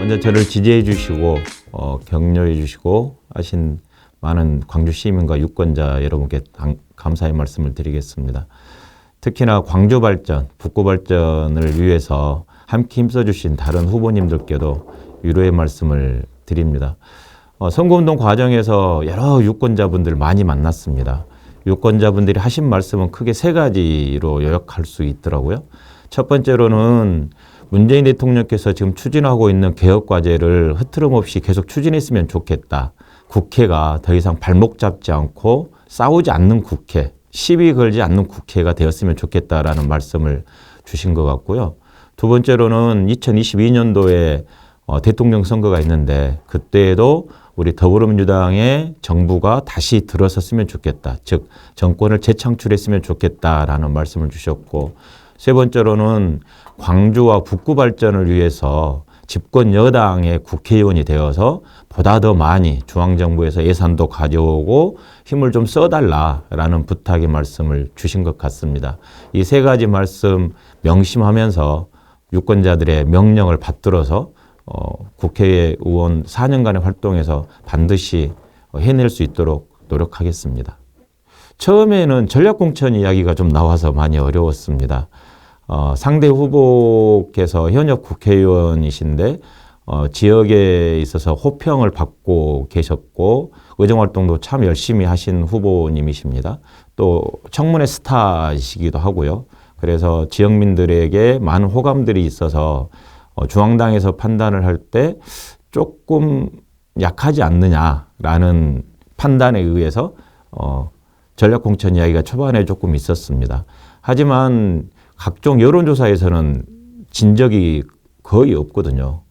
먼저 저를 지지해 주시고 격려해 주시고 하신 많은 광주 시민과 유권자 여러분께 감사의 말씀을 드리겠습니다. 특히나 광주 발전, 북구 발전을 위해서 함께 힘써 주신 다른 후보님들께도 위로의 말씀을 드립니다. 선거운동 과정에서 여러 유권자분들 많이 만났습니다. 유권자분들이 하신 말씀은 크게 세 가지로 요약할 수 있더라고요. 첫 번째로는 문재인 대통령께서 지금 추진하고 있는 개혁과제를 흐트럼 없이 계속 추진했으면 좋겠다. 국회가 더 이상 발목 잡지 않고 싸우지 않는 국회, 시비 걸지 않는 국회가 되었으면 좋겠다라는 말씀을 주신 것 같고요. 두 번째로는 2022년도에 대통령 선거가 있는데 그때에도 우리 더불어민주당의 정부가 다시 들어섰으면 좋겠다. 즉 정권을 재창출했으면 좋겠다라는 말씀을 주셨고, 세 번째로는 광주와 북구 발전을 위해서 집권 여당의 국회의원이 되어서 보다 더 많이 중앙정부에서 예산도 가져오고 힘을 좀 써달라라는 부탁의 말씀을 주신 것 같습니다. 이 세 가지 말씀 명심하면서 유권자들의 명령을 받들어서 국회의원 4년간의 활동에서 반드시 해낼 수 있도록 노력하겠습니다. 처음에는 전략공천 이야기가 좀 나와서 많이 어려웠습니다. 상대 후보께서 현역 국회의원이신데 지역에 있어서 호평을 받고 계셨고 의정활동도 참 열심히 하신 후보님이십니다. 또 청문회 스타이시기도 하고요. 그래서 지역민들에게 많은 호감들이 있어서 중앙당에서 판단을 할 때 조금 약하지 않느냐라는 판단에 의해서 전략공천 이야기가 초반에 조금 있었습니다. 하지만 각종 여론조사에서는 진 적이 거의 없거든요.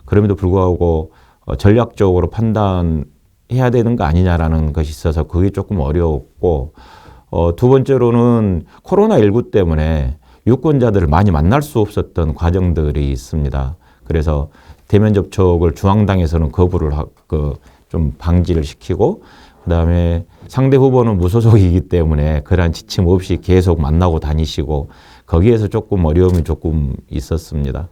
그럼에도 불구하고 전략적으로 판단해야 되는 거 아니냐라는 것이 있어서 그게 조금 어려웠고, 두 번째로는 코로나19 때문에 유권자들을 많이 만날 수 없었던 과정들이 있습니다. 그래서 대면 접촉을 중앙당에서는 거부를 좀 방지를 시키고, 그다음에 상대 후보는 무소속이기 때문에 그러한 지침 없이 계속 만나고 다니시고 거기에서 조금 어려움이 조금 있었습니다.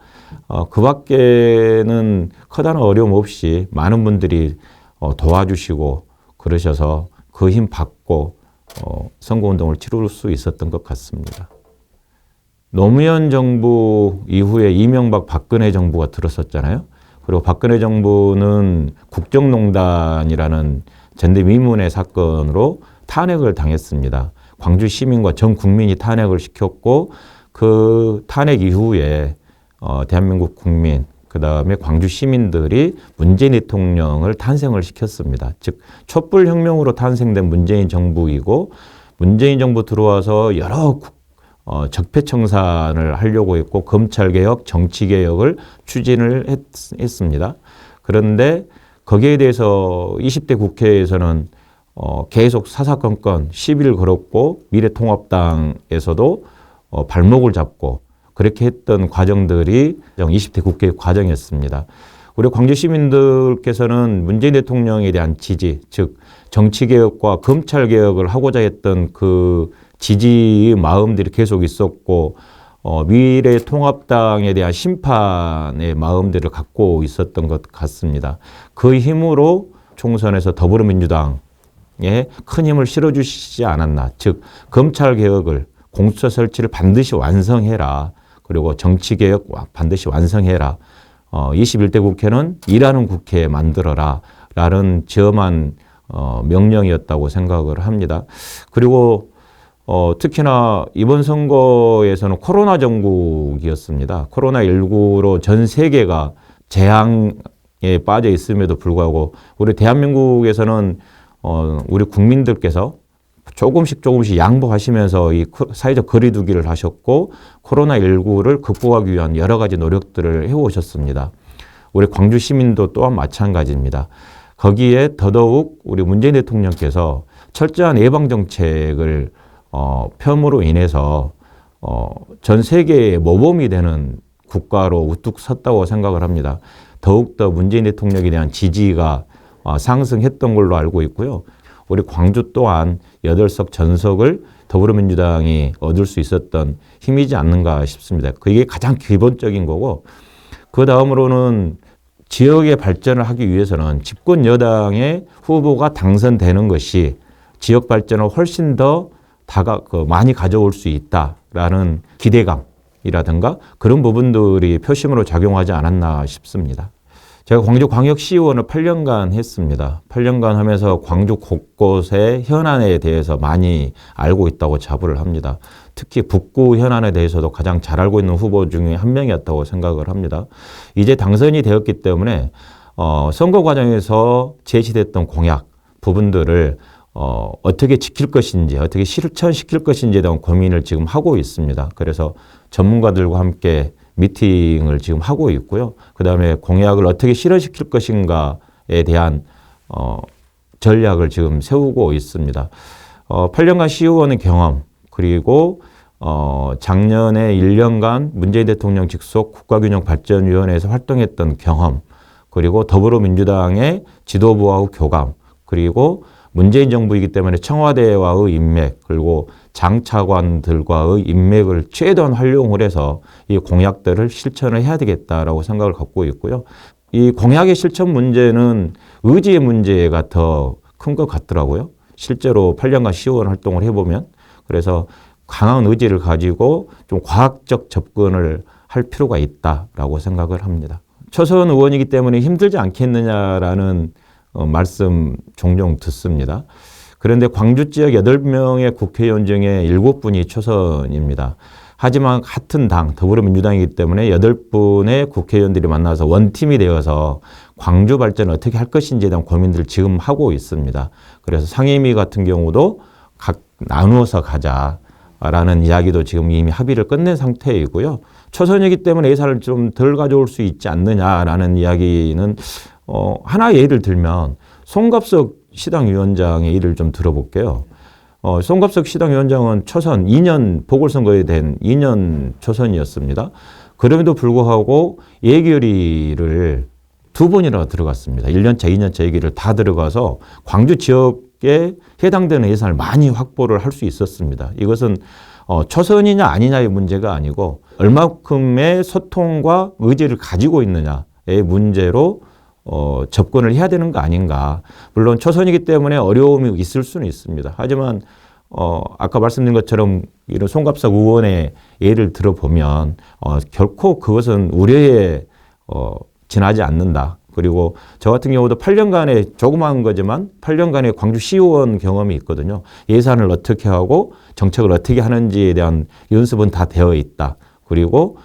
그 밖에는 커다란 어려움 없이 많은 분들이 도와주시고 그러셔서 그 힘 받고 선거운동을 치룰 수 있었던 것 같습니다. 노무현 정부 이후에 이명박 박근혜 정부가 들었었잖아요. 그리고 박근혜 정부는 국정농단이라는 전대미문의 사건으로 탄핵을 당했습니다. 광주 시민과 전 국민이 탄핵을 시켰고 그 탄핵 이후에 대한민국 국민, 그다음에 광주 시민들이 문재인 대통령을 탄생을 시켰습니다. 즉 촛불혁명으로 탄생된 문재인 정부이고, 문재인 정부 들어와서 여러 적폐청산을 하려고 했고 검찰개혁, 정치개혁을 추진을 했습니다. 그런데 거기에 대해서 20대 국회에서는 계속 사사건건 시비를 걸었고 미래통합당에서도 발목을 잡고 그렇게 했던 과정들이 20대 국회 과정이었습니다. 우리 광주 시민들께서는 문재인 대통령에 대한 지지, 즉 정치개혁과 검찰개혁을 하고자 했던 그 지지의 마음들이 계속 있었고 미래통합당에 대한 심판의 마음들을 갖고 있었던 것 같습니다. 그 힘으로 총선에서 더불어민주당에 큰 힘을 실어주시지 않았나. 즉 검찰개혁을, 공수처 설치를 반드시 완성해라. 그리고 정치개혁 반드시 완성해라. 21대 국회는 일하는 국회 만들어라. 라는 저만 명령이었다고 생각을 합니다. 그리고 특히나 이번 선거에서는 코로나 정국이었습니다. 코로나19로 전 세계가 재앙에 빠져 있음에도 불구하고 우리 대한민국에서는 우리 국민들께서 조금씩 양보하시면서 이 사회적 거리두기를 하셨고 코로나19를 극복하기 위한 여러 가지 노력들을 해오셨습니다. 우리 광주 시민도 또한 마찬가지입니다. 거기에 더더욱 우리 문재인 대통령께서 철저한 예방정책을 펴므로 인해서 전 세계의 모범이 되는 국가로 우뚝 섰다고 생각을 합니다. 더욱더 문재인 대통령에 대한 지지가 상승했던 걸로 알고 있고요. 우리 광주 또한 8석 전석을 더불어민주당이 얻을 수 있었던 힘이지 않는가 싶습니다. 그게 가장 기본적인 거고, 그 다음으로는 지역의 발전을 하기 위해서는 집권 여당의 후보가 당선되는 것이 지역 발전을 훨씬 더 많이 가져올 수 있다라는 기대감이라든가 그런 부분들이 표심으로 작용하지 않았나 싶습니다. 제가 광주광역시의원을 8년간 했습니다. 8년간 하면서 광주 곳곳의 현안에 대해서 많이 알고 있다고 자부를 합니다. 특히 북구 현안에 대해서도 가장 잘 알고 있는 후보 중에 한 명이었다고 생각을 합니다. 이제 당선이 되었기 때문에 선거 과정에서 제시됐던 공약 부분들을 어떻게 지킬 것인지, 어떻게 실천시킬 것인지에 대한 고민을 지금 하고 있습니다. 그래서 전문가들과 함께 미팅을 지금 하고 있고요. 그 다음에 공약을 어떻게 실현시킬 것인가에 대한 전략을 지금 세우고 있습니다. 8년간 시의원의 경험, 그리고 작년에 1년간 문재인 대통령 직속 국가균형발전위원회에서 활동했던 경험, 그리고 더불어민주당의 지도부와의 교감, 그리고 문재인 정부이기 때문에 청와대와의 인맥, 그리고 장 차관들과의 인맥을 최대한 활용을 해서 이 공약들을 실천을 해야 되겠다라고 생각을 갖고 있고요. 이 공약의 실천 문제는 의지의 문제가 더 큰 것 같더라고요. 실제로 8년간 시의원 활동을 해보면. 그래서 강한 의지를 가지고 좀 과학적 접근을 할 필요가 있다라고 생각을 합니다. 초선 의원이기 때문에 힘들지 않겠느냐라는 말씀 종종 듣습니다. 그런데 광주 지역 8명의 국회의원 중에 7분이 초선입니다. 하지만 같은 당, 더불어민주당이기 때문에 8분의 국회의원들이 만나서 원팀이 되어서 광주 발전을 어떻게 할 것인지에 대한 고민들을 지금 하고 있습니다. 그래서 상임위 같은 경우도 각 나누어서 가자라는 이야기도 지금 이미 합의를 끝낸 상태이고요. 초선이기 때문에 예산을 좀 덜 가져올 수 있지 않느냐라는 이야기는 하나의 예를 들면 송갑석 시당위원장의 일을 좀 들어볼게요. 송갑석 시당위원장은 초선 2년 보궐선거에 된 2년 초선이었습니다. 그럼에도 불구하고 예결위를 2번이나 들어갔습니다. 1년차, 2년차 예결위를 다 들어가서 광주 지역에 해당되는 예산을 많이 확보를 할 수 있었습니다. 이것은 초선이냐 아니냐의 문제가 아니고 얼마큼의 소통과 의지를 가지고 있느냐의 문제로 접근을 해야 되는 거 아닌가. 물론 초선이기 때문에 어려움이 있을 수는 있습니다. 하지만 아까 말씀드린 것처럼 이런 송갑석 의원의 예를 들어보면 결코 그것은 우려에 지나지 않는다. 그리고 저 같은 경우도 8년간의 조그마한 거지만 8년간의 광주시의원 경험이 있거든요. 예산을 어떻게 하고 정책을 어떻게 하는지에 대한 연습은 다 되어 있다. 그리고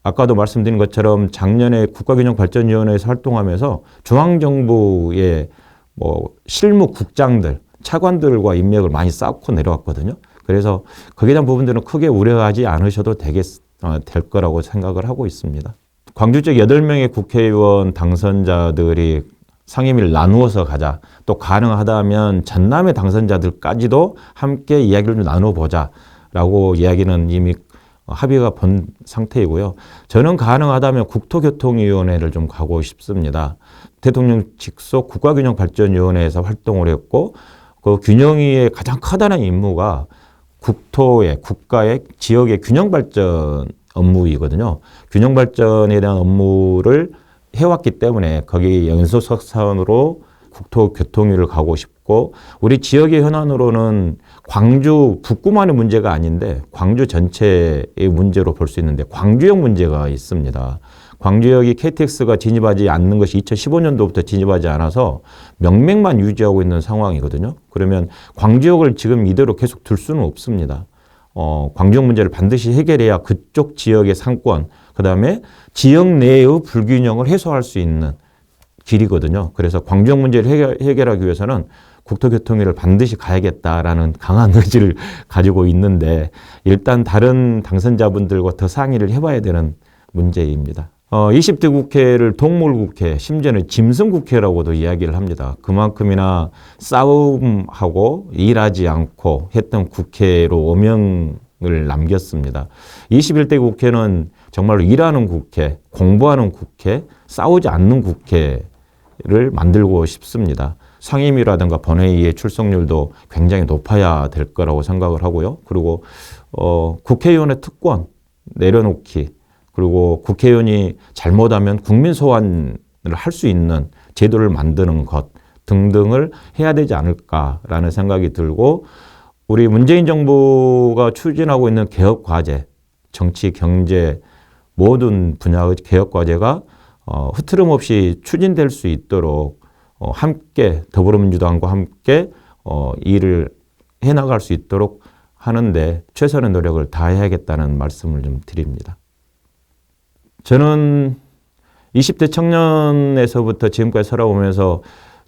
아까도 말씀드린 것처럼 작년에 국가균형발전위원회에서 활동하면서 중앙정부의 실무국장들, 차관들과 인맥을 많이 쌓고 내려왔거든요. 그래서 거기에 대한 부분들은 크게 우려하지 않으셔도 될 거라고 생각을 하고 있습니다. 광주 쪽 8명의 국회의원 당선자들이 상임위를 나누어서 가자. 또 가능하다면 전남의 당선자들까지도 함께 이야기를 좀 나눠보자라고 이야기는 이미 합의가 본 상태이고요. 저는 가능하다면 국토교통위원회를 좀 가고 싶습니다. 대통령 직속 국가균형발전위원회에서 활동을 했고 그 균형위의 가장 커다란 임무가 국가의 지역의 균형발전 업무이거든요. 균형발전에 대한 업무를 해왔기 때문에 거기 연소석상으로 국토교통위를 가고 싶고 우리 지역의 현안으로는 광주 북구만의 문제가 아닌데 광주 전체의 문제로 볼 수 있는데 광주역 문제가 있습니다. 광주역이 KTX가 진입하지 않는 것이 2015년도부터 진입하지 않아서 명맥만 유지하고 있는 상황이거든요. 그러면 광주역을 지금 이대로 계속 둘 수는 없습니다. 광주역 문제를 반드시 해결해야 그쪽 지역의 상권, 그 다음에 지역 내의 불균형을 해소할 수 있는 길이거든요. 그래서 광주역 문제를 해결하기 위해서는 국토교통위를 반드시 가야겠다라는 강한 의지를 가지고 있는데 일단 다른 당선자분들과 더 상의를 해봐야 되는 문제입니다. 20대 국회를 동물국회, 심지어는 짐승국회라고도 이야기를 합니다. 그만큼이나 싸움하고 일하지 않고 했던 국회로 오명을 남겼습니다. 21대 국회는 정말로 일하는 국회, 공부하는 국회, 싸우지 않는 국회를 만들고 싶습니다. 상임위라든가 본회의의 출석률도 굉장히 높아야 될 거라고 생각을 하고요. 그리고 국회의원의 특권 내려놓기, 그리고 국회의원이 잘못하면 국민 소환을 할 수 있는 제도를 만드는 것 등등을 해야 되지 않을까라는 생각이 들고, 우리 문재인 정부가 추진하고 있는 개혁 과제, 정치, 경제 모든 분야의 개혁 과제가 흐트름 없이 추진될 수 있도록 함께 더불어민주당과 함께 일을 해나갈 수 있도록 하는데 최선의 노력을 다해야겠다는 말씀을 좀 드립니다. 저는 20대 청년에서부터 지금까지 살아오면서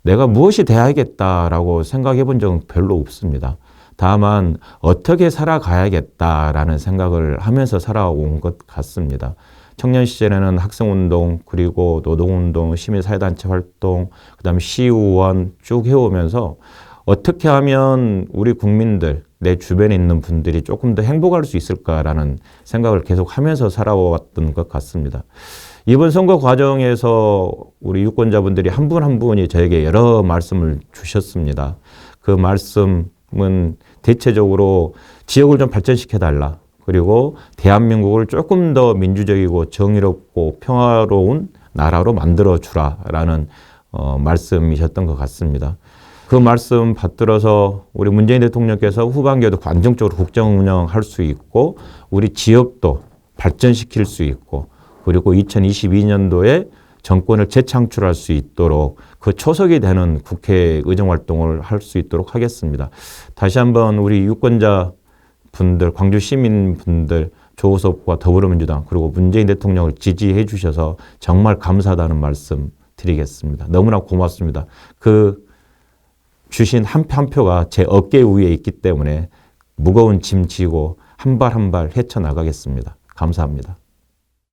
내가 무엇이 돼야겠다라고 생각해 본 적은 별로 없습니다. 다만 어떻게 살아가야겠다라는 생각을 하면서 살아온 것 같습니다. 청년 시절에는 학생운동, 그리고 노동운동, 시민사회단체 활동, 그다음에 시의원 쭉 해오면서 어떻게 하면 우리 국민들, 내 주변에 있는 분들이 조금 더 행복할 수 있을까라는 생각을 계속 하면서 살아왔던 것 같습니다. 이번 선거 과정에서 우리 유권자분들이 한 분 한 분이 저에게 여러 말씀을 주셨습니다. 그 말씀은 대체적으로 지역을 좀 발전시켜달라. 그리고 대한민국을 조금 더 민주적이고 정의롭고 평화로운 나라로 만들어주라라는 말씀이셨던 것 같습니다. 그 말씀 받들어서 우리 문재인 대통령께서 후반기에도 안정적으로 국정 운영할 수 있고 우리 지역도 발전시킬 수 있고 그리고 2022년도에 정권을 재창출할 수 있도록 그 초석이 되는 국회 의정활동을 할 수 있도록 하겠습니다. 다시 한번 우리 유권자 분들, 광주 시민분들, 조우섭과 더불어민주당 그리고 문재인 대통령을 지지해 주셔서 정말 감사하다는 말씀 드리겠습니다. 너무나 고맙습니다. 그 주신 한 표가 제 어깨 위에 있기 때문에 무거운 짐 지고 한 발 한 발 헤쳐나가겠습니다. 감사합니다.